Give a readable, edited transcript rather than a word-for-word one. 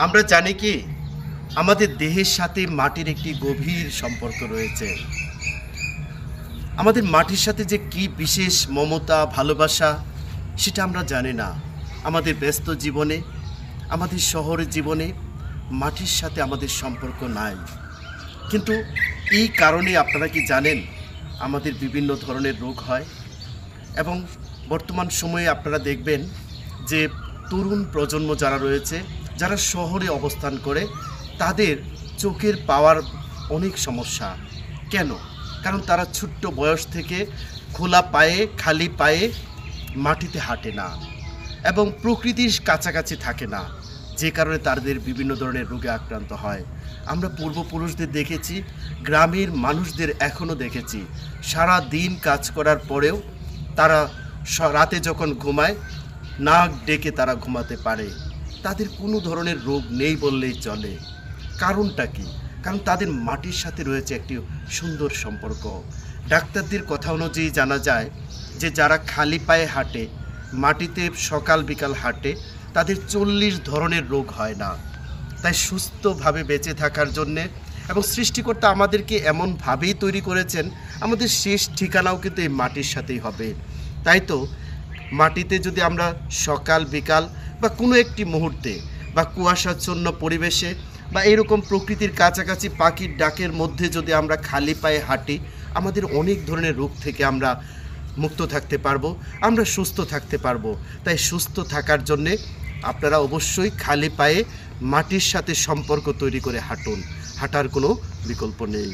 আমরা জানি কি আমাদের দেহের সাথে মাটির একটি গভীর সম্পর্ক রয়েছে। আমাদের মাটির সাথে যে কি বিশেষ মমতা ভালোবাসা সেটা আমরা জানি না। আমাদের ব্যস্ত জীবনে, আমাদের শহরের জীবনে মাটির সাথে আমাদের সম্পর্ক নাই। কিন্তু এই কারণে আপনারা কি জানেন আমাদের বিভিন্ন ধরনের রোগ হয়। এবং বর্তমান সময়ে আপনারা দেখবেন যে তরুণ প্রজন্ম যারা রয়েছে, যারা শহরে অবস্থান করে, তাদের চোখের পাওয়ার অনেক সমস্যা। কেন? কারণ তারা ছোট্ট বয়স থেকে খোলা পায়ে, খালি পায়ে মাটিতে হাঁটে না এবং প্রকৃতির কাছাকাছি থাকে না, যে কারণে তাদের বিভিন্ন ধরনের রোগে আক্রান্ত হয়। আমরা পূর্বপুরুষদের দেখেছি, গ্রামের মানুষদের এখনও দেখেছি, সারা দিন কাজ করার পরেও তারা রাতে যখন ঘুমায় নাক ডেকে তারা ঘুমাতে পারে। তাদের কোনো ধরনের রোগ নেই বললেই চলে। কারণটা কি? কারণ তাদের মাটির সাথে রয়েছে একটি সুন্দর সম্পর্ক। ডাক্তারদের কথা অনুযায়ী জানা যায় যে যারা খালি পায়ে হাঁটে, মাটিতে সকাল বিকাল হাঁটে, তাদের 40 ধরনের রোগ হয় না। তাই সুস্থভাবে বেঁচে থাকার জন্যে এবং সৃষ্টিকর্তা আমাদেরকে এমনভাবেই তৈরি করেছেন, আমাদের শেষ ঠিকানাও কিন্তু এই মাটির সাথেই হবে। তাই তো মাটিতে যদি আমরা সকাল বিকাল বা কোনো একটি মুহূর্তে বা কুয়াশাচ্ছন্ন পরিবেশে বা এরকম প্রকৃতির কাছাকাছি পাখির ডাকের মধ্যে যদি আমরা খালি পায়ে হাঁটি, আমাদের অনেক ধরনের রোগ থেকে আমরা মুক্ত থাকতে পারবো, আমরা সুস্থ থাকতে পারবো। তাই সুস্থ থাকার জন্যে আপনারা অবশ্যই খালি পায়ে মাটির সাথে সম্পর্ক তৈরি করে হাঁটুন। হাঁটার কোনো বিকল্প নেই।